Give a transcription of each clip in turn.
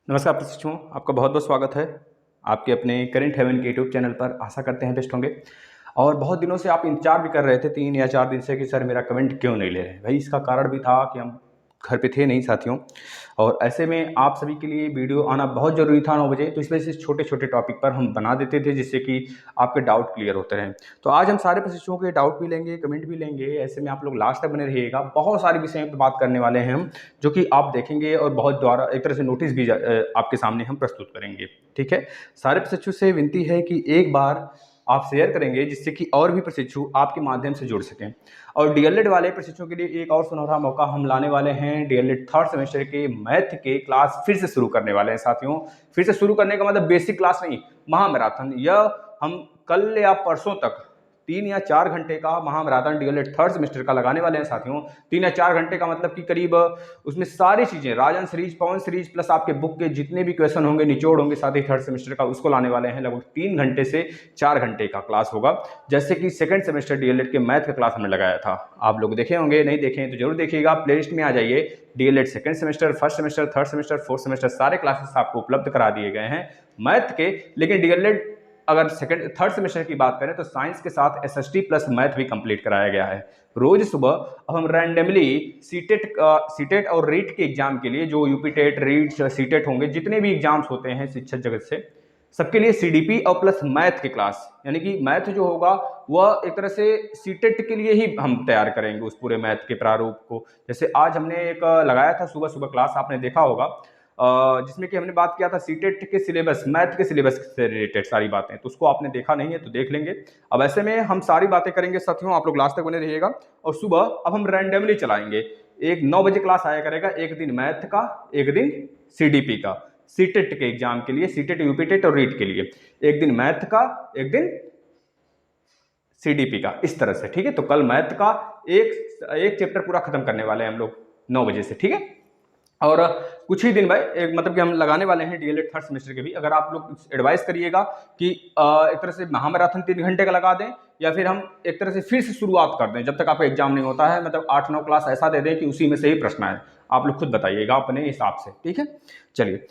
नमस्कार प्रशिक्षुओं, आपका बहुत बहुत स्वागत है आपके अपने करेंट हेवन के यूट्यूब चैनल पर। आशा करते हैं बेस्ट होंगे। और बहुत दिनों से आप इंतजार भी कर रहे थे 3 या 4 दिन से कि सर मेरा कमेंट क्यों नहीं ले रहे। भाई इसका कारण भी था कि हम घर पे थे नहीं साथियों, और ऐसे में आप सभी के लिए वीडियो आना बहुत ज़रूरी था 9 बजे। तो इस वजह से छोटे छोटे टॉपिक पर हम बना देते थे जिससे कि आपके डाउट क्लियर होते रहें। तो आज हम सारे प्रशिक्षुओं के डाउट भी लेंगे, कमेंट भी लेंगे। ऐसे में आप लोग लास्ट तक बने रहिएगा। बहुत सारे विषयों पर बात करने वाले हैं हम, जो कि आप देखेंगे और बहुत द्वारा एक तरह से नोटिस भी आपके सामने हम प्रस्तुत करेंगे। ठीक है, सारे प्रशिक्षु से विनती है कि एक बार आप शेयर करेंगे जिससे कि और भी प्रशिक्षु आपके माध्यम से जुड़ सकें। और डीएलएड वाले प्रशिक्षुओं के लिए एक और सुनहरा मौका हम लाने वाले हैं। डीएलएड थर्ड सेमेस्टर के मैथ के क्लास फिर से शुरू करने वाले हैं साथियों। फिर से शुरू करने का मतलब बेसिक क्लास नहीं, महामैराथन। यह हम कल या परसों तक 3 या 4 घंटे का महामैराथन डीएलएड थर्ड सेमेस्टर का लगाने वाले हैं साथियों। 3 या 4 घंटे का मतलब कि करीब उसमें सारी चीजें, राजन सीरीज, पवन सीरीज प्लस आपके बुक के जितने भी क्वेश्चन होंगे, निचोड़ होंगे, साथ ही थर्ड सेमेस्टर का उसको लाने वाले हैं। लगभग 3 घंटे से 4 घंटे का क्लास होगा, जैसे कि सेकंड सेमेस्टर डीएलएड के मैथ का क्लास हमने लगाया था। आप लोग देखे होंगे, नहीं देखे तो जरूर देखिएगा। प्लेलिस्ट में आ जाइए, DElEd second semester, first semester, third semester, fourth semester सारे क्लासेस आपको उपलब्ध करा दिए गए हैं मैथ के। लेकिन डीएलएड अगर सेकंड थर्ड सेमेस्टर की बात करें तो साइंस के साथ एसएसटी प्लस मैथ भी कंप्लीट कराया गया है। रोज सुबह अब हम रैंडमली सीटेट और रीट के एग्जाम के लिए, जो यूपी टेट, रीट, सीटेट होंगे, जितने भी एग्जाम्स होते हैं शिक्षा जगत से, सबके लिए सीडीपी और प्लस मैथ की क्लास, यानी कि मैथ जो होगा वह एक तरह से सीटेट के लिए ही हम तैयार करेंगे उस पूरे मैथ के प्रारूप को। जैसे आज हमने एक लगाया था सुबह सुबह क्लास, आपने देखा होगा, जिसमें कि हमने बात किया था सीटेट के सिलेबस, मैथ के सिलेबस से रिलेटेड सारी बातें। तो उसको आपने देखा नहीं है तो देख लेंगे। अब ऐसे में हम सारी बातें करेंगे साथियों, आप लोग लास्ट तक बने रहिएगा। और सुबह अब हम रैंडमली चलाएंगे। एक 9 बजे क्लास आया करेगा, एक दिन मैथ का, एक दिन सीडीपी का, सीटेट के एग्जाम के लिए, सीटेट, यूपीटेट और रीट के लिए एक दिन मैथ का, एक दिन सीडीपी का, इस तरह से। ठीक है, तो कल मैथ का एक चैप्टर पूरा खत्म करने वाले हैं हम लोग 9 बजे से। ठीक है, और कुछ ही दिन भाई एक मतलब कि हम लगाने वाले हैं डीएलएड थर्ड सेमेस्टर के भी। अगर आप लोग एडवाइस करिएगा कि एक तरह से महामैराथन 3 घंटे का लगा दें, या फिर हम एक तरह से फिर से शुरुआत कर दें जब तक आपका एग्जाम नहीं होता है, मतलब 8-9 क्लास ऐसा दे दें कि उसी में से ही प्रश्न आए। आप लोग खुद बताइएगा अपने हिसाब से। ठीक है, चलिए।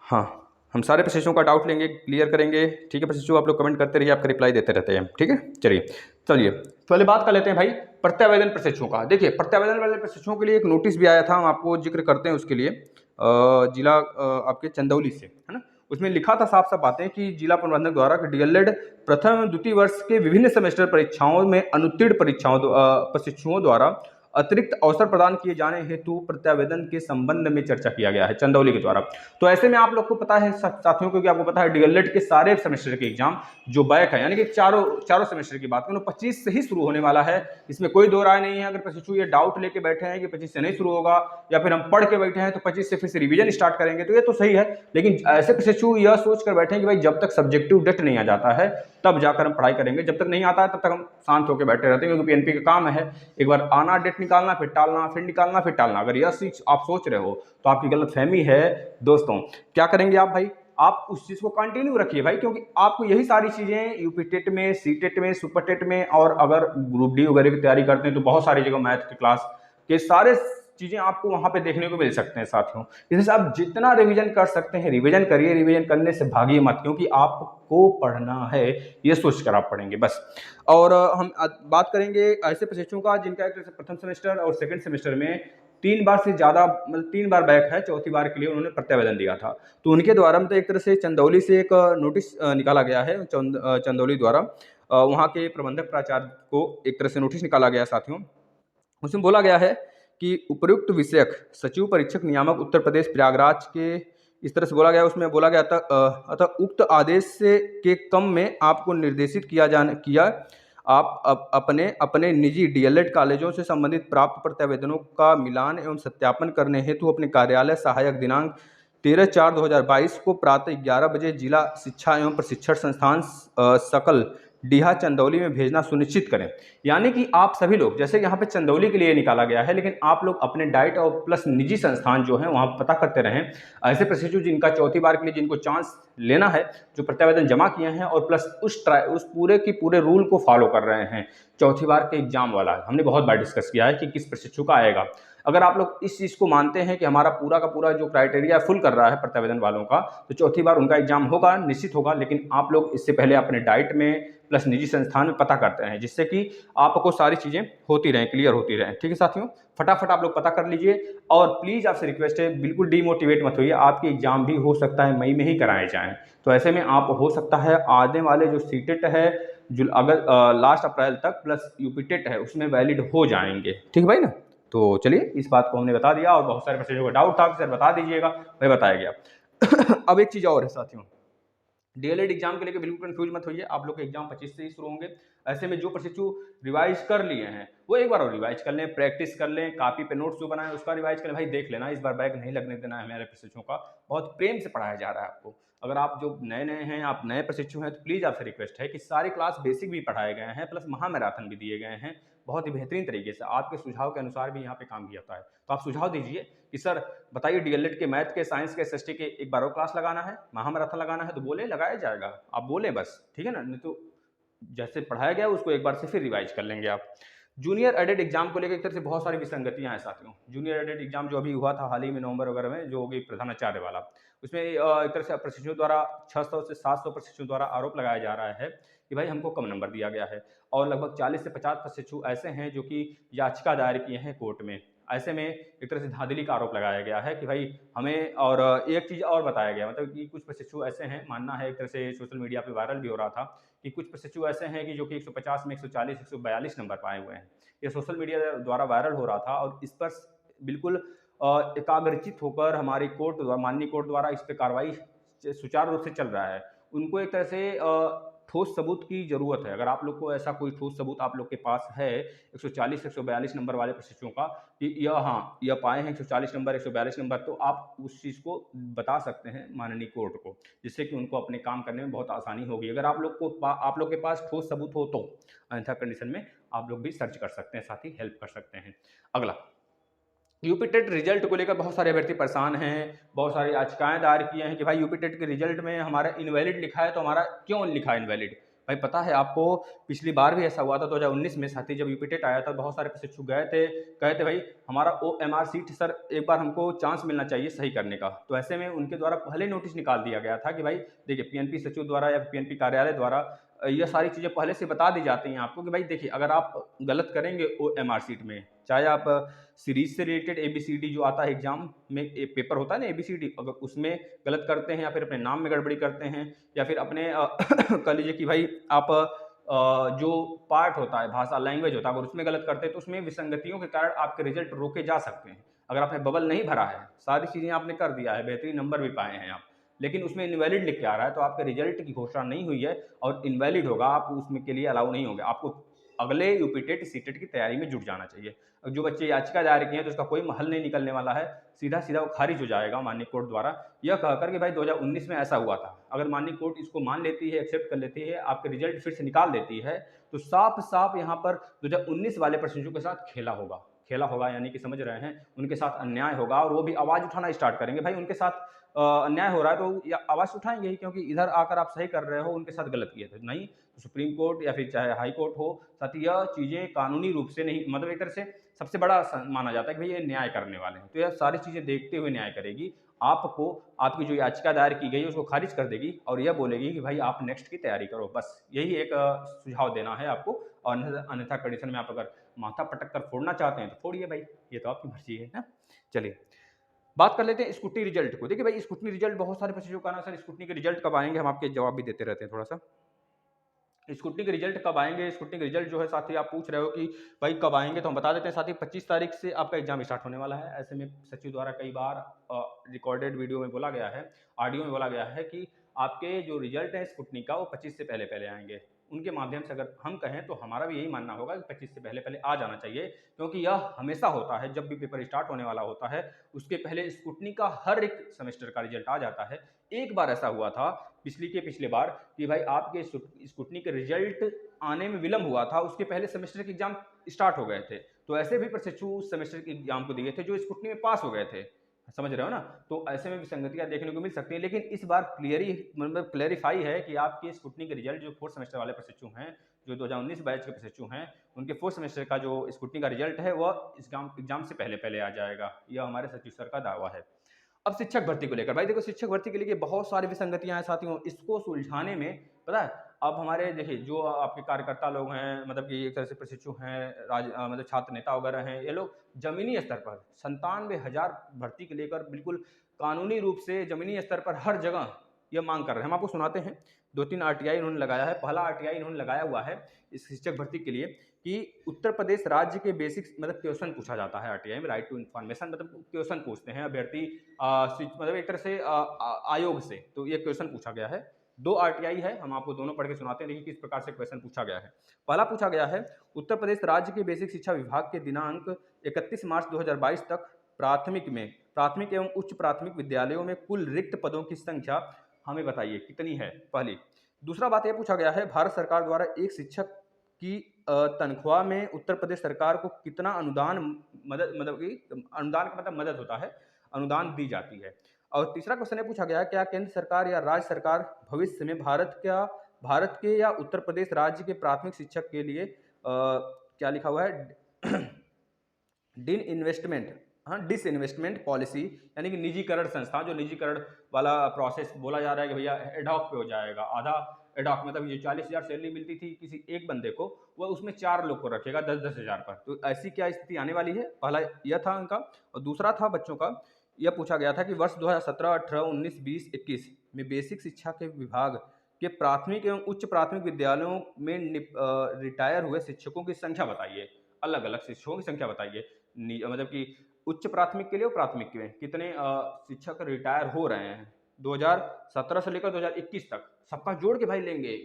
हाँ, हम सारे प्रशिक्षुओं का डाउट लेंगे, क्लियर करेंगे। ठीक है प्रशिक्षु, आप लोग कमेंट करते रहिए, आपका रिप्लाई देते रहते हैं। ठीक है, चलिए पहले बात कर लेते हैं भाई प्रत्यावेदन प्रशिक्षुओं का। देखिए, प्रत्यावेदन वाले प्रशिक्षुओं के लिए एक नोटिस भी आया था, हम आपको जिक्र करते हैं उसके लिए। जिला आपके चंदौली से, है ना। उसमें लिखा था साफ साफ बातें कि जिला प्रबंधक द्वारा डीएलएड प्रथम द्वितीय वर्ष के विभिन्न सेमेस्टर परीक्षाओं में अनुत्तीर्ण प्रशिक्षुओं द्वारा अतिरिक्त अवसर प्रदान किए जाने हेतु प्रत्यावेदन के संबंध में चर्चा किया गया है चंदौली के द्वारा। तो ऐसे में आप लोग को पता है साथियों, क्योंकि आपको पता है डीएलएड के सारे सेमेस्टर के एग्जाम जो बैक है, यानी कि चारों सेमेस्टर की बात करूं, 25 से ही शुरू होने वाला है। इसमें कोई दो राय नहीं है। अगर प्रशिक्षु ये डाउट लेके बैठे हैं कि 25 से नहीं शुरू होगा, या फिर हम पढ़ के बैठे हैं तो 25 से फिर से रिवीजन स्टार्ट करेंगे, तो ये तो सही है। लेकिन ऐसे प्रशिक्षु यह सोच कर बैठे हैं कि भाई जब तक सब्जेक्टिव डेट नहीं आ जाता है तब जाकर हम पढ़ाई करेंगे, जब तक नहीं आता है तब तक हम शांत होकर बैठे रहते हैं, क्योंकि पीएनपी का काम है एक बार आना, डेट निकालना, फिर टालना, फिर निकालना, फिर टालना। अगर यह चीज आप सोच रहे हो तो आपकी गलतफहमी है दोस्तों। क्या करेंगे आप भाई, आप उस चीज को कंटिन्यू रखिए भाई, क्योंकि आपको यही सारी चीजें यूपी टेट में, सी टेट में, सुपर टेट में, और अगर ग्रुप डी वगैरह की तैयारी करते हैं तो बहुत सारी जगह मैथ की क्लास के सारे चीजें आपको वहां पे देखने को मिल सकते हैं साथियों। इसलिए आप जितना रिवीजन कर सकते हैं रिवीजन करिए, रिवीजन करने से भागिए मत, क्योंकि आपको पढ़ना है, ये सोचकर आप पढ़ेंगे बस। और हम बात करेंगे ऐसे प्रशिक्षुओं का जिनका प्रथम सेमेस्टर और सेकंड सेमेस्टर में 3 बार से ज्यादा, मतलब 3 बार बैक है, चौथी बार के लिए उन्होंने प्रत्यावेदन दिया था। तो उनके द्वारा मतलब एक तरह से चंदौली से एक नोटिस निकाला गया है, चंदौली द्वारा वहाँ के प्रबंधक प्राचार्य को एक तरह से नोटिस निकाला गया साथियों। उसमें बोला गया है कि उपयुक्त विषयक सचिव परीक्षक नियामक उत्तर प्रदेश प्रयागराज के, इस तरह से बोला गया। उसमें बोला गया था अतः उक्त आदेश से के क्रम में आपको निर्देशित किया आप अपने निजी डीएलएड कॉलेजों से संबंधित प्राप्त प्रत्यावेदनों का मिलान एवं सत्यापन करने हेतु अपने कार्यालय सहायक दिनांक 13/4/2022 को प्रातः 11 बजे जिला शिक्षा एवं प्रशिक्षण संस्थान सकल डीहा चंदौली में भेजना सुनिश्चित करें। यानी कि आप सभी लोग, जैसे यहाँ पे चंदौली के लिए निकाला गया है, लेकिन आप लोग अपने डाइट और प्लस निजी संस्थान जो है वहाँ पता करते रहें। ऐसे प्रशिक्षु जिनका चौथी बार के लिए जिनको चांस लेना है, जो प्रत्यावेदन जमा किए हैं और प्लस उस पूरे की पूरे रूल को फॉलो कर रहे हैं। चौथी बार के एग्जाम वाला हमने बहुत बार डिस्कस किया है कि किस प्रशिक्षु का आएगा। अगर आप लोग इस चीज़ को मानते हैं कि हमारा पूरा का पूरा जो क्राइटेरिया फुल कर रहा है प्रत्यावेदन वालों का, तो चौथी बार उनका एग्जाम होगा, निश्चित होगा। लेकिन आप लोग इससे पहले अपने डाइट में प्लस निजी संस्थान में पता करते हैं, जिससे कि आपको सारी चीज़ें होती रहें, क्लियर होती रहें। ठीक है साथियों, फटाफट आप लोग पता कर लीजिए और प्लीज़ आपसे रिक्वेस्ट है, बिल्कुल डीमोटिवेट मत होइए। आपके एग्जाम भी हो सकता है मई में ही कराए जाएँ, तो ऐसे में आप हो सकता है आने वाले जो सीटेट है जो अगर लास्ट अप्रैल तक प्लस यूपीटेट है उसमें वैलिड हो जाएंगे। ठीक है भाई ना। तो चलिए, इस बात को हमने बता दिया और बहुत सारे बच्चों को डाउट था, सर बता दीजिएगा, भाई बताया गया। अब एक चीज़ और है साथियों, डीएलएड एग्जाम के लिए बिल्कुल कंफ्यूज मत होइए। आप लोग के एग्जाम 25 से ही शुरू होंगे। ऐसे में जो प्रशिक्षु रिवाइज कर लिए हैं वो एक बार और रिवाइज कर लें, प्रैक्टिस कर लें, कॉपी पे नोट्स जो बनाए उसका रिवाइज कर लें। भाई देख लेना, इस बार बैग नहीं लगने देना है हमारे प्रशिक्षुओं का। बहुत प्रेम से पढ़ाया जा रहा है आपको। अगर आप जो नए नए हैं, आप नए प्रशिक्षु हैं, तो प्लीज़ आपसे रिक्वेस्ट है कि सारी क्लास बेसिक भी पढ़ाए गए हैं प्लस महामैराथन भी दिए गए हैं बहुत ही बेहतरीन तरीके से। आपके सुझाव के अनुसार भी यहाँ पे काम किया जाता है। तो आप सुझाव दीजिए कि सर बताइए डीएलएड के मैथ के, साइंस के, एसएसटी के एक बार और क्लास लगाना है, महामैराथन लगाना है, तो बोले लगाया जाएगा। आप बोले बस, ठीक है ना। नहीं तो जैसे पढ़ाया गया उसको एक बार से फिर रिवाइज कर लेंगे आप। जूनियर एडेड एग्जाम को लेकर एक तरह से बहुत सारी विसंगतियां हैं साथियों। जूनियर एडेड एग्जाम जो अभी हुआ था हाल ही में नवंबर वगैरह में, जो होगी प्रधानाचार्य वाला, उसमें एक तरह से प्रशिक्षुओं द्वारा 600 से 700 प्रशिक्षुओं द्वारा आरोप लगाया जा रहा है कि भाई हमको कम नंबर दिया गया है। और लगभग 40 से 50 प्रशिक्षु ऐसे हैं जो कि याचिका दायर किए हैं कोर्ट में। ऐसे में एक तरह से धांधली का आरोप लगाया गया है कि भाई हमें, और एक चीज़ और बताया गया, मतलब कि कुछ प्रशिक्षु ऐसे हैं, मानना है एक तरह से सोशल मीडिया पे वायरल भी हो रहा था कि कुछ प्रशिक्षु ऐसे हैं कि जो कि 150 में 140 142 नंबर पाए हुए हैं। ये सोशल मीडिया द्वारा वायरल हो रहा था और इस पर बिल्कुल एकाग्रचित होकर हमारी कोर्ट द्वारा, माननीय कोर्ट द्वारा इस पर कार्रवाई सुचारू रूप से चल रहा है। उनको एक तरह से ठोस सबूत की जरूरत है। अगर आप लोग को ऐसा कोई ठोस सबूत आप लोग के पास है 140 142 नंबर वाले प्रशिक्षुओं का कि यह, हाँ, यह पाए हैं 140 नंबर 142 नंबर, तो आप उस चीज़ को बता सकते हैं माननीय कोर्ट को, जिससे कि उनको अपने काम करने में बहुत आसानी होगी। अगर आप लोग के पास ठोस सबूत हो तो, अन्यथा कंडीशन में आप लोग भी सर्च कर सकते हैं, साथ ही हेल्प कर सकते हैं। अगला, यूपी टेट रिजल्ट को लेकर बहुत सारे अभ्यर्थी परेशान हैं, बहुत सारी याचिकाएं दायर किए हैं कि भाई यूपी टेट के रिजल्ट में हमारा इनवैलिड लिखा है, तो हमारा क्यों लिखा है इनवैलिड। भाई पता है आपको, पिछली बार भी ऐसा हुआ था 2019 में, साथी जब यूपी टेट आया था बहुत सारे प्रशिक्षु गए थे, कहे थे भाई हमारा OMR सीट सर एक बार हमको चांस मिलना चाहिए सही करने का। तो ऐसे में उनके द्वारा पहले नोटिस निकाल दिया गया था कि भाई देखिए पीएनपी सचिव द्वारा या पीएनपी कार्यालय द्वारा ये सारी चीज़ें पहले से बता दी जाती हैं आपको कि भाई देखिए अगर आप गलत करेंगे OMR सीट में, चाहे आप सीरीज से रिलेटेड ABCD जो आता है एग्जाम में, पेपर होता है ना ABCD, अगर उसमें गलत करते हैं या फिर अपने नाम में गड़बड़ी करते हैं या फिर अपने कह लीजिए कि भाई आप जो पार्ट होता है, भाषा लैंग्वेज होता है, अगर उसमें गलत करते हैं तो उसमें विसंगतियों के कारण आपके रिजल्ट रोके जा सकते हैं। अगर आपने बबल नहीं भरा है, सारी चीज़ें आपने कर दिया है, बेहतरीन नंबर भी पाए हैं आप, लेकिन उसमें इनवैलिड लिख के आ रहा है, तो आपके रिजल्ट की घोषणा नहीं हुई है और इनवैलिड होगा, आप उसमें के लिए अलाउ नहीं होंगे। आपको अगले यूपीटेट सीटेट की तैयारी में जुट जाना चाहिए। जो बच्चे याचिका दायर किए हैं तो उसका कोई हल नहीं निकलने वाला है, सीधा सीधा वो खारिज हो जाएगा माननीय कोर्ट द्वारा, यह कहकर कि भाई 2019 में ऐसा हुआ था। अगर माननीय कोर्ट इसको मान लेती है, एक्सेप्ट कर लेती है, आपके रिजल्ट फिर से निकाल देती है, तो साफ साफ यहाँ पर 2019 वाले प्रशिक्षुओं के साथ खेला होगा, यानी कि समझ रहे हैं, उनके साथ अन्याय होगा और वो भी आवाज़ उठाना स्टार्ट करेंगे। भाई उनके साथ अन्याय हो रहा है तो आवाज़ उठाएंगे ही, क्योंकि इधर आकर आप सही कर रहे हो, उनके साथ गलत किए थे। नहीं तो सुप्रीम कोर्ट या फिर चाहे हाई कोर्ट हो, साथ ही यह चीज़ें कानूनी रूप से नहीं, मतलब एक तरह से सबसे बड़ा माना जाता है कि भाई ये न्याय करने वाले हैं, तो यह सारी चीज़ें देखते हुए न्याय करेगी। आपको आपकी जो याचिका दायर की गई है उसको खारिज कर देगी और यह बोलेगी कि भाई आप नेक्स्ट की तैयारी करो। बस यही एक सुझाव देना है आपको, और अन्यथा कंडीशन में आप अगर माथा पटक कर फोड़ना चाहते हैं तो फोड़िए भाई, ये तो आपकी मर्जी है ना। चलिए बात कर लेते हैं स्कूटी रिजल्ट को। देखिए भाई स्कूटी रिजल्ट बहुत सारे बच्चों का ना, सर स्कूटी के रिजल्ट कब आएंगे, हम आपके जवाब भी देते रहते हैं थोड़ा सा। स्कूटी के रिजल्ट कब आएंगे, स्कूटी के रिजल्ट जो है साथी आप पूछ रहे हो कि भाई कब आएंगे, तो हम बता देते हैं साथी 25 तारीख से आपका एग्जाम स्टार्ट होने वाला है। ऐसे में सचिव द्वारा कई बार रिकॉर्डेड वीडियो में बोला गया है, ऑडियो में बोला गया है कि आपके जो रिजल्ट है स्कूटनी का वो 25 से पहले पहले आएंगे। उनके माध्यम से अगर हम कहें तो हमारा भी यही मानना होगा कि 25 से पहले पहले आ जाना चाहिए, क्योंकि यह हमेशा होता है जब भी पेपर स्टार्ट होने वाला होता है उसके पहले स्कूटनी का हर एक सेमेस्टर का रिजल्ट आ जाता है। एक बार ऐसा हुआ था पिछले बार कि भाई आपके स्कूटनी के रिजल्ट आने में विलंब हुआ था, उसके पहले सेमेस्टर के एग्जाम स्टार्ट हो गए थे। तो ऐसे भी प्रशिक्षु उस सेमेस्टर के एग्जाम को दिए थे जो स्कूटनी में पास हो गए थे। समझ रहे हो ना। तो ऐसे में विसंगतियां देखने को मिल सकती हैं, लेकिन इस बार क्लियरिफाई है कि आपके स्क्रूटनी के रिजल्ट जो फोर्थ सेमेस्टर वाले प्रशिक्षु हैं, जो 2019 बैच के प्रशिक्षु हैं, उनके फोर्थ सेमेस्टर का जो स्क्रूटनी का रिजल्ट है वह एग्जाम से पहले पहले आ जाएगा। यह हमारे सचिव सर का दावा है। अब शिक्षक भर्ती को लेकर भाई देखो, शिक्षक भर्ती के लिए बहुत सारी विसंगतियां हैं साथियों, इसको सुलझाने में पता है अब हमारे देखिए जो आपके कार्यकर्ता लोग हैं, मतलब कि एक तरह से प्रशिक्षु हैं, मतलब छात्र नेता वगैरह हैं, ये लोग जमीनी स्तर पर 97,000 भर्ती को लेकर बिल्कुल कानूनी रूप से जमीनी स्तर पर हर जगह ये मांग कर रहे हैं। हम आपको सुनाते हैं, 2-3 आरटीआई इन्होंने लगाया है। पहला आरटीआई इन्होंने लगाया हुआ है इस शिक्षक भर्ती के लिए कि उत्तर प्रदेश राज्य के बेसिक मतलब क्वेश्चन पूछा जाता है आरटीआई में, राइट टू इन्फॉर्मेशन, मतलब क्वेश्चन पूछते हैं अभ्यर्थी मतलब एक तरह से आयोग से, तो ये क्वेश्चन पूछा गया है। 2 आरटीआई है, हम आपको दोनों पढ़ के सुनाते हैं, देखिए किस प्रकार से क्वेश्चन पूछा गया है। पहला पूछा गया है, उत्तर प्रदेश राज्य के बेसिक शिक्षा विभाग के दिनांक 31 मार्च 2022 तक प्राथमिक एवं उच्च प्राथमिक विद्यालयों में कुल रिक्त पदों की संख्या हमें बताइए कितनी है, पहली। दूसरा बात यह पूछा गया है, भारत सरकार द्वारा एक शिक्षक की तनख्वाह में उत्तर प्रदेश सरकार को कितना अनुदान मदद, मतलब कि अनुदान का मतलब मदद होता है, अनुदान दी जाती है। और तीसरा क्वेश्चन ये पूछा गया है, क्या केंद्र सरकार या राज्य सरकार भविष्य में भारत के या उत्तर प्रदेश राज्य के प्राथमिक शिक्षक के लिए क्या लिखा हुआ है डिसइन्वेस्टमेंट पॉलिसी, यानी कि निजीकरण संस्था, जो निजीकरण वाला प्रोसेस बोला जा रहा है कि भैया एडॉक पे हो जाएगा, आधा एडॉक, मतलब ये 40,000 सैलरी मिलती थी किसी एक बंदे को, वह उसमें 4 लोग को रखेगा 10-10 हज़ार पर। तो ऐसी क्या स्थिति आने वाली है, पहला यह था उनका। और दूसरा था बच्चों का, यह पूछा गया था कि वर्ष 2017, 18, 19, 20, 21 में बेसिक शिक्षा के विभाग के प्राथमिक एवं उच्च प्राथमिक विद्यालयों में रिटायर हुए शिक्षकों की संख्या बताइए, अलग अलग शिक्षकों की संख्या बताइए, मतलब कि उच्च प्राथमिक के लिए और प्राथमिक के लिए कितने शिक्षक रिटायर हो रहे हैं 2017 से लेकर 2021 तक, सबका जोड़ के भाई लेंगे।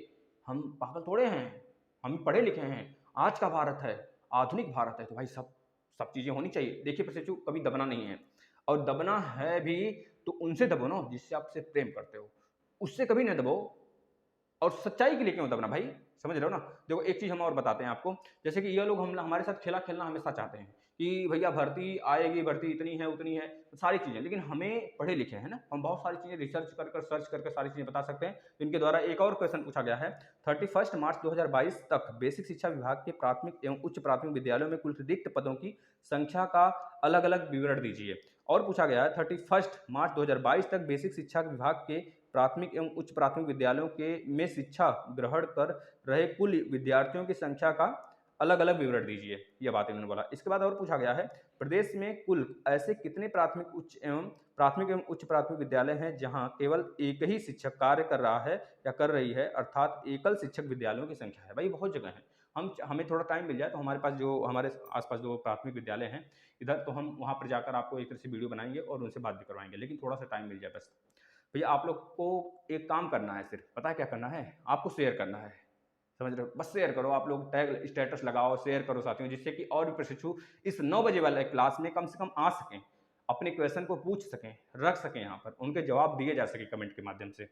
हम पागल थोड़े हैं, हम पढ़े लिखे हैं, आज का भारत है, आधुनिक भारत है, तो भाई सब सब चीज़ें होनी चाहिए। देखिए प्रशिक्षु, कभी दबना नहीं है, और दबना है भी तो उनसे दबो ना जिससे आपसे प्रेम करते हो, उससे कभी नहीं दबो। और सच्चाई के लिए क्यों दबना भाई, समझ रहे हो ना। देखो एक चीज़ हम और बताते हैं आपको, जैसे कि ये लोग हमारे साथ खेला खेलना हमेशा चाहते हैं कि भैया भर्ती आएगी, भर्ती इतनी है उतनी है, सारी चीज़ें, लेकिन हमें पढ़े लिखे हैं ना, हम बहुत सारी चीज़ें रिसर्च कर सर्च करके सारी चीज़ें बता सकते हैं। तो इनके द्वारा एक और क्वेश्चन पूछा गया है, 31 मार्च 2022 तक बेसिक शिक्षा विभाग के प्राथमिक एवं उच्च प्राथमिक विद्यालयों में कुल रिक्त पदों की संख्या का अलग अलग विवरण दीजिए। और पूछा गया है 31 मार्च 2022 तक बेसिक शिक्षा विभाग के प्राथमिक एवं उच्च प्राथमिक विद्यालयों के में शिक्षा ग्रहण कर रहे कुल विद्यार्थियों की संख्या का अलग अलग विवरण दीजिए, यह बात इन्होंने बोला। इसके बाद और पूछा गया है, प्रदेश में कुल ऐसे कितने प्राथमिक एवं उच्च प्राथमिक विद्यालय हैं जहां केवल एक ही शिक्षक कार्य कर रहा है या कर रही है, अर्थात एकल शिक्षक विद्यालयों की संख्या है। भाई बहुत जगह है, हमें थोड़ा टाइम मिल जाए तो हमारे पास जो हमारे आसपास जो प्राथमिक विद्यालय हैं इधर, तो हम वहाँ पर जाकर आपको एक तरह से वीडियो बनाएंगे और उनसे बात भी करवाएंगे, लेकिन थोड़ा सा टाइम मिल जाए बस। भैया आप लोग को एक काम करना है, सिर्फ पता है क्या करना है, आपको शेयर करना है, समझ रहे हो, बस शेयर करो, आप लोग टैग स्टेटस लगाओ, शेयर करो साथियों, जिससे कि और भी प्रशिक्षु इस 9 बजे वाले क्लास में कम से कम आ सकें, अपने क्वेश्चन को पूछ सकें, रख सकें, यहाँ पर उनके जवाब दिए जा सके कमेंट के माध्यम से।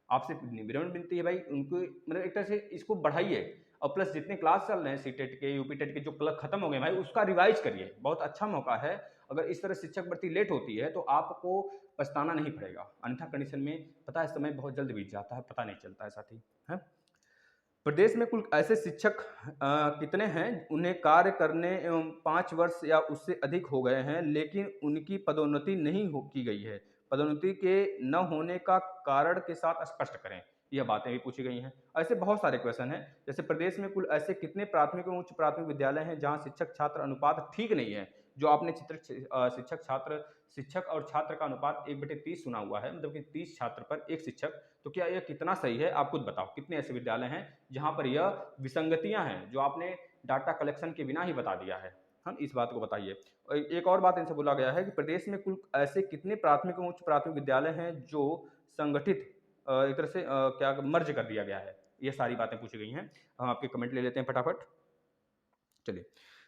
आपसे निवेदन विनती है भाई, उनको मतलब एक तरह से इसको बढ़ाइए, और प्लस जितने क्लास चल रहे हैं सीटेट के, यूपी टेट के जो क्लब खत्म हो गए भाई, उसका रिवाइज करिए, बहुत अच्छा मौका है। अगर इस तरह शिक्षक भर्ती लेट होती है तो आपको पछताना नहीं पड़ेगा, अन्यथा कंडीशन में पता है समय बहुत जल्द बीत जाता है, पता नहीं चलता है साथी है। प्रदेश में कुल ऐसे शिक्षक कितने हैं उन्हें कार्य करने एवं 5 वर्ष या उससे अधिक हो गए हैं, लेकिन उनकी पदोन्नति नहीं की गई है, पदोन्नति के न होने का कारण के साथ स्पष्ट करें, यह बातें भी पूछी गई हैं। ऐसे बहुत सारे क्वेश्चन हैं, जैसे प्रदेश में कुल ऐसे कितने प्राथमिक एवं उच्च प्राथमिक विद्यालय हैं जहां शिक्षक छात्र अनुपात ठीक नहीं है, जो आपने शिक्षक और छात्र का अनुपात 1/30 सुना हुआ है, मतलब कि 30 छात्र पर 1 शिक्षक, तो क्या यह कितना सही है, आप खुद बताओ कितने ऐसे विद्यालय हैं जहां पर यह विसंगतियां हैं, जो आपने डाटा कलेक्शन के बिना ही बता दिया है, हम इस बात को बताइए। एक और बात इनसे बोला गया है कि प्रदेश में कुल ऐसे कितने प्राथमिक एवं उच्च प्राथमिक विद्यालय हैं जो संगठित एक तरह से क्या मर्ज कर दिया गया है, ये सारी बातें पूछी गई हैं। हम आपके कमेंट ले लेते हैं फटाफट। चलिए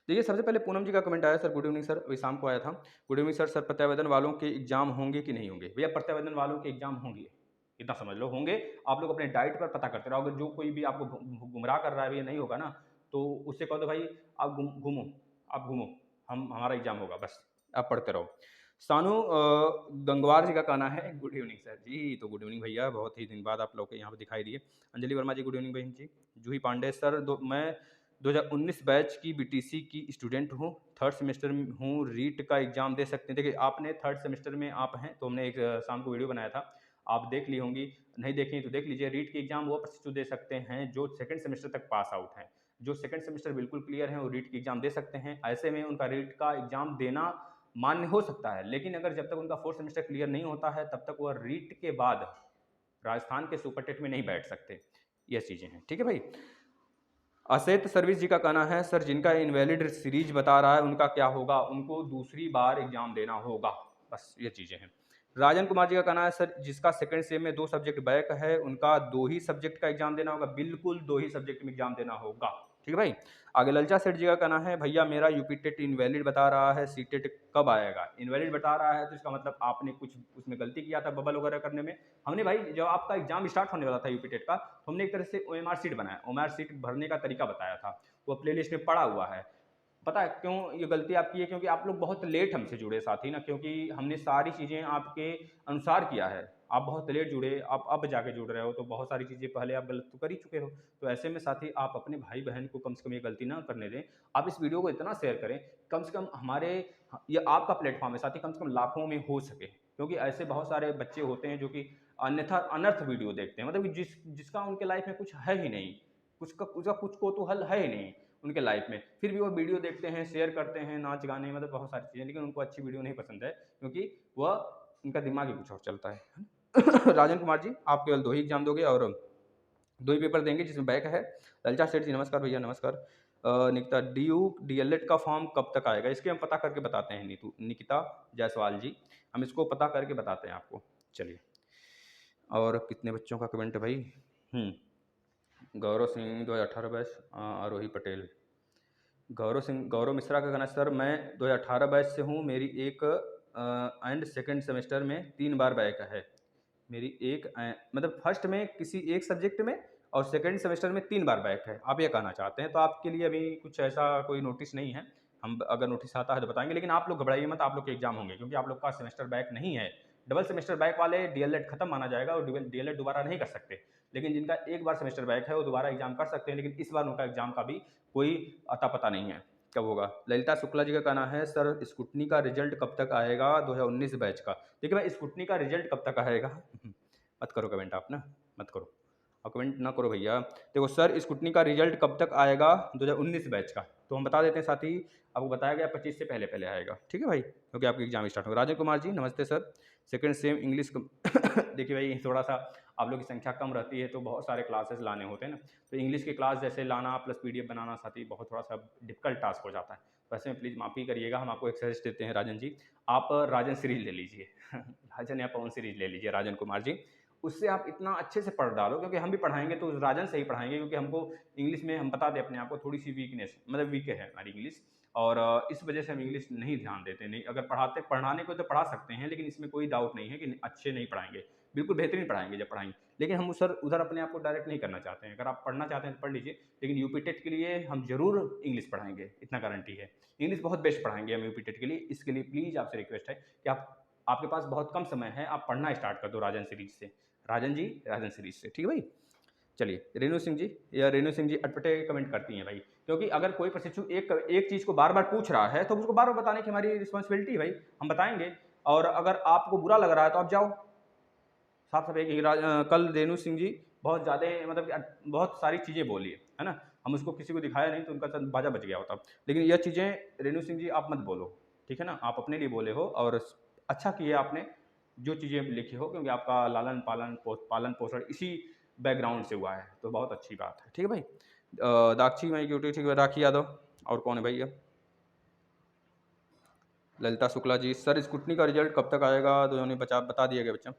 देखिए, सबसे पहले पूनम जी का कमेंट आया, सर गुड इवनिंग सर, अभी शाम को आया था। गुड इवनिंग सर, सर प्रत्यावेदन वालों के एग्जाम होंगे कि नहीं होंगे? भैया प्रत्यावेदन वालों के एग्जाम होंगे, इतना समझ लो होंगे। आप लोग अपने डाइट पर पता करते रहो, अगर जो कोई भी आपको गुमराह कर रहा है भैया नहीं होगा ना, तो उससे कह दो भाई आप घूमो, आप घूमो, हमारा एग्जाम होगा, बस आप पढ़ते रहो। सानू गंगवार जी का कहना है गुड इवनिंग सर जी। तो गुड इवनिंग भैया, बहुत ही दिन बाद आप लोग के यहाँ पे दिखाई दिए। अंजलि वर्मा जी गुड इवनिंग बहन जी। जूही पांडे सर, मैं 2019 बैच की बीटीसी की स्टूडेंट हूँ, थर्ड सेमेस्टर में हूँ, रीट का एग्जाम दे सकते हैं। देखिए आपने थर्ड सेमेस्टर में आप हैं, तो हमने एक शाम को वीडियो बनाया था, आप देख ली होंगी, नहीं देखी तो देख लीजिए। रीट की एग्जाम वो प्रशिक्षु दे सकते हैं जो सेकंड सेमेस्टर तक पास आउट हैं, जो सेकंड सेमेस्टर बिल्कुल क्लियर है वो रीट की एग्जाम दे सकते हैं। ऐसे में उनका रीट का एग्जाम देना मान्य हो सकता है, लेकिन अगर जब तक उनका फोर्थ सेमेस्टर क्लियर नहीं होता है तब तक वह रीट के बाद राजस्थान के सुपर टेट में नहीं बैठ सकते। ये चीज़ें हैं, ठीक है भाई। असेत सर्विस जी का कहना है सर, जिनका इनवैलिड सीरीज बता रहा है उनका क्या होगा, उनको दूसरी बार एग्जाम देना होगा, बस ये चीज़ें हैं। राजन कुमार जी का कहना है सर, जिसका सेकंड सेम में 2 सब्जेक्ट बैक है उनका 2 ही सब्जेक्ट का एग्जाम देना होगा, बिल्कुल 2 ही सब्जेक्ट में एग्जाम देना होगा, ठीक है भाई। आगे ललचा सेठ जी का कहना है, भैया मेरा यूपी टेट इनवैलिड बता रहा है, सी टेट कब आएगा। इनवैलिड बता रहा है तो इसका मतलब आपने कुछ उसमें गलती किया था बबल वगैरह करने में। हमने भाई जब आपका एग्जाम स्टार्ट होने वाला था यूपी टेट का, तो हमने एक तरह से OMR सीट बनाया, OMR सीट भरने का तरीका बताया था, वो प्लेलिस्ट में पड़ा हुआ है। पता है क्यों ये गलती आपकी है, क्योंकि आप लोग बहुत लेट हमसे जुड़े साथी ना, क्योंकि हमने सारी चीज़ें आपके अनुसार किया है, आप बहुत लेट जुड़े, आप अब जाके जुड़ रहे हो, तो बहुत सारी चीज़ें पहले आप गलत तो कर ही चुके हो। तो ऐसे में साथी आप अपने भाई बहन को कम से कम ये गलती ना करने दें। आप इस वीडियो को इतना शेयर करें, कम से कम हमारे, ये आपका प्लेटफॉर्म है साथी, कम से कम लाखों में हो सके, क्योंकि ऐसे बहुत सारे बच्चे होते हैं जो कि अन्यथा अनर्थ वीडियो देखते हैं, मतलब कि जिसका उनके लाइफ में कुछ है ही नहीं, उसका कुछ को तो हल है ही नहीं उनके लाइफ में, फिर भी वो वीडियो देखते हैं, शेयर करते हैं, नाच गाने, मतलब बहुत सारी चीज़ें, लेकिन उनको अच्छी वीडियो नहीं पसंद है, क्योंकि वह उनका दिमाग ही कुछ और चलता है। राजन कुमार जी, आप केवल 2 ही एग्जाम दोगे और 2 ही पेपर देंगे जिसमें बैक है। ललचा सेठ जी नमस्कार भैया नमस्कार। निकिता DLED का फॉर्म कब तक आएगा, इसके हम पता करके बताते हैं। निकिता जायसवाल जी, हम इसको पता करके बताते हैं आपको। चलिए, और कितने बच्चों का कमेंट है भाई। गौरव सिंह 2018 बैच, आरोही पटेल। गौरव मिश्रा का कहना, सर मैं 2018 बैच से हूँ, मेरी एक एंड सेकंड सेमेस्टर में 3 बार बैक है। मेरी मतलब फर्स्ट में किसी एक सब्जेक्ट में और सेकंड सेमेस्टर में 3 बार बैक है, आप ये कहना चाहते हैं। तो आपके लिए अभी कुछ ऐसा कोई नोटिस नहीं है, हम अगर नोटिस आता है तो बताएंगे, लेकिन आप लोग घबराइए मत, आप लोग के एग्जाम होंगे, क्योंकि आप लोग का सेमेस्टर बैक नहीं है। डबल सेमेस्टर बैक वाले DLED खत्म माना जाएगा और DLED दोबारा नहीं कर सकते, लेकिन जिनका एक बार सेमेस्टर बैक है वो दोबारा एग्जाम कर सकते हैं, लेकिन इस बार उनका एग्जाम का भी कोई अता पता नहीं है कब होगा। ललिता शुक्ला जी का कहना है, सर स्कूटनी का रिजल्ट कब तक आएगा 2019 बैच का। देखिए भाई, स्कूटनी का रिजल्ट कब तक आएगा, मत करो कमेंट, आप ना मत करो, और कमेंट ना करो भैया। देखो सर, स्कूटनी का रिजल्ट कब तक आएगा 2019 बैच का, तो हम बता देते हैं साथ ही, आपको बताया गया 25 से पहले पहले आएगा, ठीक है भाई, क्योंकि आपकी एग्जाम स्टार्ट होगा। राजन कुमार जी नमस्ते सर, सेकंड सेम इंग्लिश देखिए भाई, थोड़ा सा आप लोग की संख्या कम रहती है तो बहुत सारे क्लासेस लाने होते हैं ना, तो इंग्लिश की क्लास जैसे लाना प्लस PDF बनाना साथी बहुत थोड़ा सा डिफिकल्ट टास्क हो जाता है। वैसे में प्लीज़ माफ़ी करिएगा, हम आपको एक सजेस्ट देते हैं राजन जी, आप राजन सीरीज ले लीजिए। राजन या पवन सीरीज ले लीजिए राजन कुमार जी, उससे आप इतना अच्छे से पढ़ डालो, क्योंकि हम भी पढ़ाएंगे तो राजन से ही पढ़ाएंगे, क्योंकि हमको इंग्लिश में, हम बता दें अपने आप को, थोड़ी सी वीकनेस, मतलब वीक है हमारी इंग्लिश, और इस वजह से हम इंग्लिश नहीं ध्यान देते। नहीं, अगर पढ़ाने को तो पढ़ा सकते हैं, लेकिन इसमें कोई डाउट नहीं है कि अच्छे नहीं पढ़ाएंगे, बिल्कुल बेहतरीन पढ़ाएंगे जब पढ़ाएंगे, लेकिन हम उधर अपने आप को डायरेक्ट नहीं करना चाहते हैं। अगर आप पढ़ना चाहते हैं तो पढ़ लीजिए, लेकिन यूपी टेट के लिए हम जरूर इंग्लिश पढ़ाएंगे, इतना गारंटी है। इंग्लिश बहुत बेस्ट पढ़ाएंगे हम यूपी टेट के लिए। इसके लिए प्लीज़ आपसे रिक्वेस्ट है कि आपके पास बहुत कम समय है, आप पढ़ना स्टार्ट कर दो राजन सीरीज से, राजन जी राजन सीरीज से, ठीक है भाई। चलिए, रेणु सिंह जी अटपटे कमेंट करती हैं भाई, क्योंकि अगर कोई प्रशिक्षु एक चीज़ को बार बार पूछ रहा है तो उसको बार बार बताने की हमारी रिस्पॉन्सिबिलिटी है भाई, हम बताएंगे। और अगर आपको बुरा लग रहा है तो आप जाओ, साफ साफ एक कल रेणु सिंह जी बहुत ज़्यादा, मतलब कि बहुत सारी चीज़ें बोली है ना, हम उसको किसी को दिखाया नहीं तो उनका बाजा बच गया होता, लेकिन यह चीज़ें रेणु सिंह जी आप मत बोलो, ठीक है ना, आप अपने लिए बोले हो और अच्छा किया आपने जो चीज़ें लिखी हो, क्योंकि आपका पालन पोषण इसी बैकग्राउंड से हुआ है, तो बहुत अच्छी बात है, ठीक है भाई। दाक्षी माई क्यूटी, ठीक है, राखी यादव, और कौन है भैया, ललिता शुक्ला जी, सर स्कूटनी का रिजल्ट कब तक आएगा, तो उन्होंने बता दिया गया बच्चा।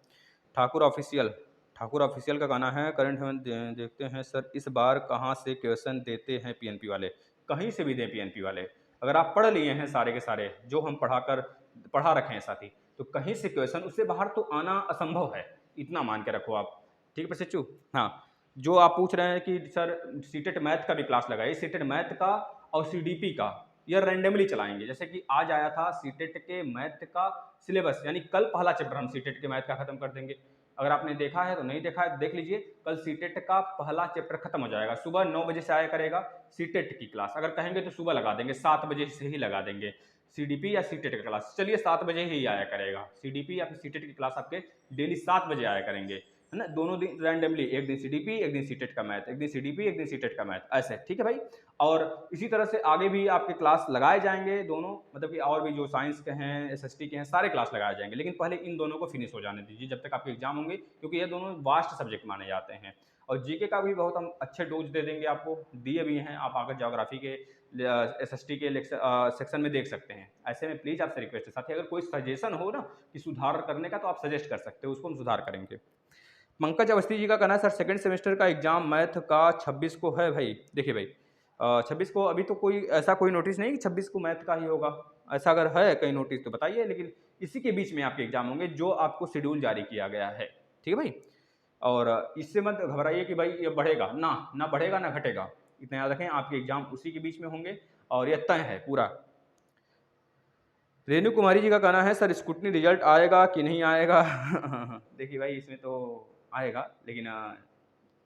ठाकुर ऑफिशियल का कहना है, करंट हम देखते हैं सर, इस बार कहाँ से क्वेश्चन देते हैं PNP वाले, कहीं से भी दें PNP वाले, अगर आप पढ़ लिए हैं सारे के सारे जो हम पढ़ा रखे हैं साथी, तो कहीं से क्वेश्चन उससे बाहर तो आना असंभव है, इतना मान के रखो आप, ठीक है प्रशिक्षु। हाँ, जो आप पूछ रहे हैं कि सर सीटेट मैथ का भी क्लास लगाइए, सीटेट मैथ का और CDP का या रैंडमली चलाएंगे। जैसे कि आज आया था सीटेट के मैथ का सिलेबस, यानी कल पहला चैप्टर हम सीटेट के मैथ का खत्म कर देंगे। अगर आपने देखा है तो नहीं देखा है देख लीजिए, कल सीटेट का पहला चैप्टर खत्म हो जाएगा। सुबह 9 बजे से आया करेगा सीटेट की क्लास, अगर कहेंगे तो सुबह लगा देंगे, 7 बजे से ही लगा देंगे सीडीपी या सीटेट का क्लास। चलिए 7 बजे ही आया करेगा सीडीपी या फिर सीटेट की क्लास, आपके डेली 7 बजे आया करेंगे, है ना। दोनों दिन रैंडमली, एक दिन सीडीपी एक दिन सीटेट का मैथ, एक दिन सीडीपी एक दिन सीटेट का मैथ, ऐसे, ठीक है भाई। और इसी तरह से आगे भी आपके क्लास लगाए जाएंगे दोनों, मतलब कि और भी जो साइंस के हैं, एसएसटी के हैं, सारे क्लास लगाए जाएंगे। लेकिन पहले इन दोनों को फिनिश हो जाने दीजिए जब तक आपके एग्जाम होंगे, क्योंकि ये दोनों वास्ट सब्जेक्ट माने जाते हैं। और जीके का भी बहुत हम अच्छे डोज दे देंगे आपको, दिए भी हैं, आप आकर ज्योग्राफी के एसएसटी के सेक्शन में देख सकते हैं। ऐसे में प्लीज़ आपसे रिक्वेस्ट है, साथ ही अगर कोई सजेशन हो ना कि सुधार करने का, तो आप सजेस्ट कर सकते हो, उसको हम सुधार करेंगे। पंकज अवस्थी जी का कहना है सर सेकंड सेमेस्टर का एग्जाम मैथ का 26 को है भाई। देखिए भाई 26 को अभी तो कोई ऐसा कोई नोटिस नहीं कि 26 को मैथ का ही होगा, ऐसा अगर है कहीं नोटिस तो बताइए, लेकिन इसी के बीच में आपके एग्जाम होंगे जो आपको शेड्यूल जारी किया गया है, ठीक है भाई। और इससे मत घबराइए कि भाई ये बढ़ेगा ना बढ़ेगा ना घटेगा, इतना याद रखें आपके एग्जाम उसी के बीच में होंगे और ये तय है पूरा। रेणु कुमारी जी का कहना है सर स्कूटनी रिजल्ट आएगा कि नहीं आएगा देखिए भाई इसमें तो आएगा, लेकिन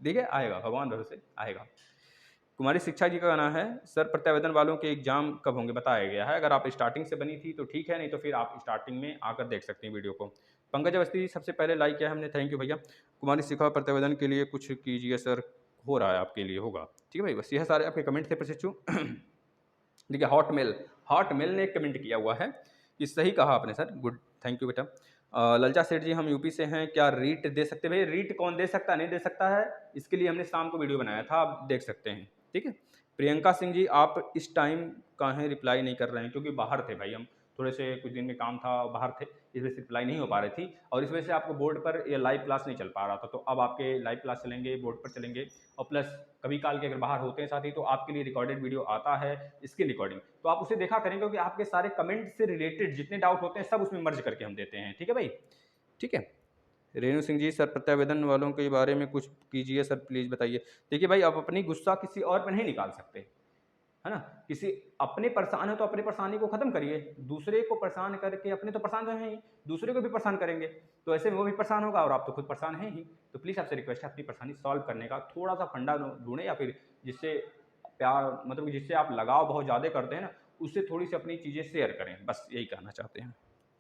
देखिए आएगा, भगवान भरोसे आएगा। कुमारी शिक्षा जी का कहना है सर प्रत्यावेदन वालों के एग्जाम कब होंगे बताया गया है, अगर आप स्टार्टिंग से बनी थी तो ठीक है, नहीं तो फिर आप स्टार्टिंग में आकर देख सकते हैं वीडियो को। पंकज अवस्थी जी सबसे पहले लाइक किया हमने, थैंक यू भैया। कुमारी शिखा प्रत्यावेदन के लिए कुछ कीजिए सर, हो रहा है आपके लिए, होगा, ठीक है भाई। बस यह सारे आपके कमेंट थे प्रशिक्षु देखिए हॉटमेल ने एक कमेंट किया हुआ है कि सही कहा आपने सर, गुड, थैंक यू बेटा। ललचा सेठ जी हम यूपी से हैं, क्या रीट दे सकते हैं? भाई रीट कौन दे सकता है, नहीं दे सकता है, इसके लिए हमने शाम को वीडियो बनाया था, आप देख सकते हैं, ठीक है। प्रियंका सिंह जी आप इस टाइम काहे रिप्लाई नहीं कर रहे हैं? क्योंकि बाहर थे भाई हम, थोड़े से कुछ दिन में काम था, बाहर थे, इस वजह से रिप्लाई नहीं हो पा रही थी, और इस वजह से आपको बोर्ड पर ये लाइव क्लास नहीं चल पा रहा था। तो अब आपके लाइव क्लास चलेंगे, बोर्ड पर चलेंगे, और प्लस कभी काल के अगर बाहर होते हैं साथी तो आपके लिए रिकॉर्डेड वीडियो आता है, इसकी रिकॉर्डिंग, तो आप उसे देखा करेंगे, क्योंकि आपके सारे कमेंट से रिलेटेड जितने डाउट होते हैं सब उसमें मर्ज करके हम देते हैं, ठीक है भाई, ठीक है। रेणु सिंह जी सर प्रत्यावेदन वालों के बारे में कुछ कीजिए सर प्लीज़ बताइए। देखिए भाई आप अपनी गुस्सा किसी और पर नहीं निकाल सकते, है ना। किसी अपने परेशान है तो अपनी परेशानी को खत्म करिए, दूसरे को परेशान करके अपने तो परेशान तो हैं ही, दूसरे को भी परेशान करेंगे तो ऐसे में वो भी परेशान होगा और आप तो खुद परेशान हैं ही। तो प्लीज़ आपसे रिक्वेस्ट है अपनी परेशानी सॉल्व करने का थोड़ा सा फंडा ढूंढें, या फिर जिससे प्यार, मतलब जिससे आप लगाव बहुत ज़्यादा करते हैं ना, उससे थोड़ी सी अपनी चीज़ें शेयर करें, बस यही कहना चाहते हैं,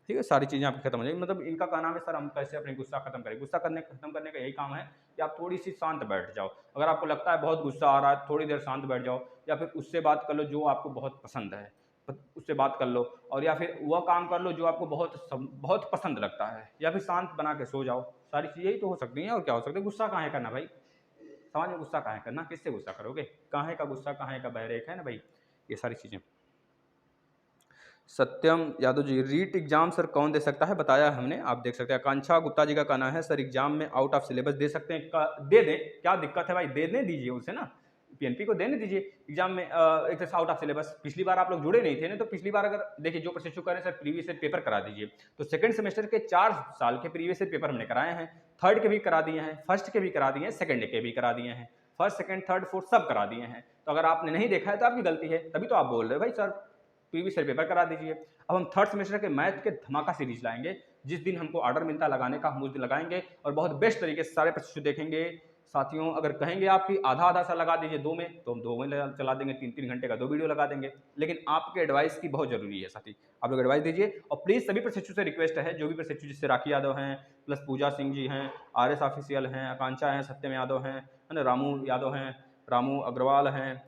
ठीक है। सारी चीज़ें आपकी खत्म हो जाएगी। मतलब इनका कहना है सर हम कैसे अपने गुस्सा खत्म करें? गुस्सा खत्म करने का यही काम है कि आप थोड़ी सी शांत बैठ जाओ। अगर आपको लगता है बहुत गुस्सा आ रहा है, थोड़ी देर शांत बैठ जाओ, या फिर उससे बात कर लो जो आपको बहुत पसंद है, उससे बात कर लो, और या फिर वह काम कर लो जो आपको बहुत पसंद लगता है, या फिर शांत बना के सो जाओ। सारी चीज़ें ही तो हो सकती हैं, और क्या हो सकता है। गुस्सा काहे करना भाई, समाज में गुस्सा काहे करना, किससे गुस्सा करोगे? काहे का गुस्सा, काहे का बहरेख, है ना भाई, ये सारी चीज़ें। सत्यम यादव जी रीट एग्जाम सर कौन दे सकता है, बताया हमने, आप देख सकते हैं। आकांक्षा गुप्ता जी का कहना है सर एग्जाम में आउट ऑफ सिलेबस दे सकते हैं, दे दें, क्या दिक्कत है भाई, देने दीजिए उसे ना, पीएनपी को देने दीजिए एग्जाम में एक तरह आउट ऑफ सिलेबस। पिछली बार आप लोग जुड़े नहीं थे ना, तो पिछली बार अगर देखिए जो प्रशिक्षु करें सर प्रीवियस ईयर पेपर करा दीजिए, तो सेकंड सेमेस्टर के 4 साल के प्रीवियस ईयर पेपर हमने कराए हैं, थर्ड के भी करा दिए हैं, फर्स्ट के भी करा दिए हैं, सेकंड के भी करा दिए हैं, फर्स्ट सेकंड थर्ड फोर्थ सब करा दिए हैं। तो अगर आपने नहीं देखा है तो आपकी गलती है, तभी तो आप बोल रहे हो भाई सर प्रीवियस ईयर पेपर करा दीजिए। अब हम थर्ड सेमेस्टर के मैथ के धमाका सीरीज लाएंगे, जिस दिन हमको ऑर्डर मिलता लगाने का हम उस दिन लगाएंगे, और बहुत बेस्ट तरीके से सारे प्रशिक्षु देखेंगे। साथियों अगर कहेंगे आप कि आधा आधा सा लगा दीजिए 2 में, तो हम 2 में चला देंगे, 3-3 घंटे का 2 वीडियो लगा देंगे। लेकिन आपके एडवाइस की बहुत जरूरी है साथी, आप लोग एडवाइस दीजिए। और प्लीज़ सभी प्रशिक्षु से रिक्वेस्ट है, जो भी प्रशिक्षु, जिससे राखी यादव हैं, प्लस पूजा सिंह जी हैं, RS ऑफिशियल हैं, आकांक्षा हैं, सत्यम यादव हैं, है ना, रामू यादव हैं, रामू अग्रवाल हैं,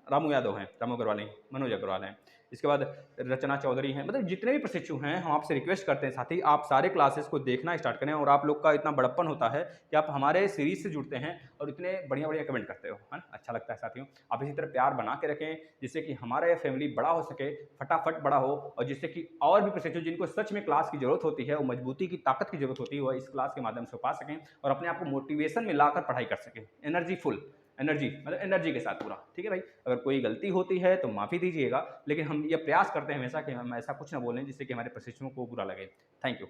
रामू यादव हैं, रामू अग्रवाल नहीं, मनोज अग्रवाल हैं, इसके बाद रचना चौधरी हैं, मतलब जितने भी प्रशिक्षु हैं हम आपसे रिक्वेस्ट करते हैं साथी आप सारे क्लासेस को देखना स्टार्ट करें। और आप लोग का इतना बड़प्पन होता है कि आप हमारे सीरीज से जुड़ते हैं और इतने बढ़िया बढ़िया कमेंट करते हो, है ना, अच्छा लगता है साथियों। आप इसी तरह प्यार बना के रखें, जिससे कि हमारा ये फैमिली बड़ा हो सके, फटाफट बड़ा हो, और जिससे कि और भी प्रशिक्षु जिनको सच में क्लास की जरूरत होती है, वो मजबूती की, ताकत की जरूरत होती है, वह इस क्लास के माध्यम से पा सकें और अपने आप को मोटिवेशन में लाकर पढ़ाई कर सकें, एनर्जी फुल, एनर्जी मतलब एनर्जी के साथ पूरा, ठीक है भाई। अगर कोई गलती होती है तो माफ़ी दीजिएगा, लेकिन हम ये प्रयास करते हैं हमेशा कि हम ऐसा कुछ ना बोलें जिससे कि हमारे प्रशिक्षुओं को बुरा लगे। Thank you.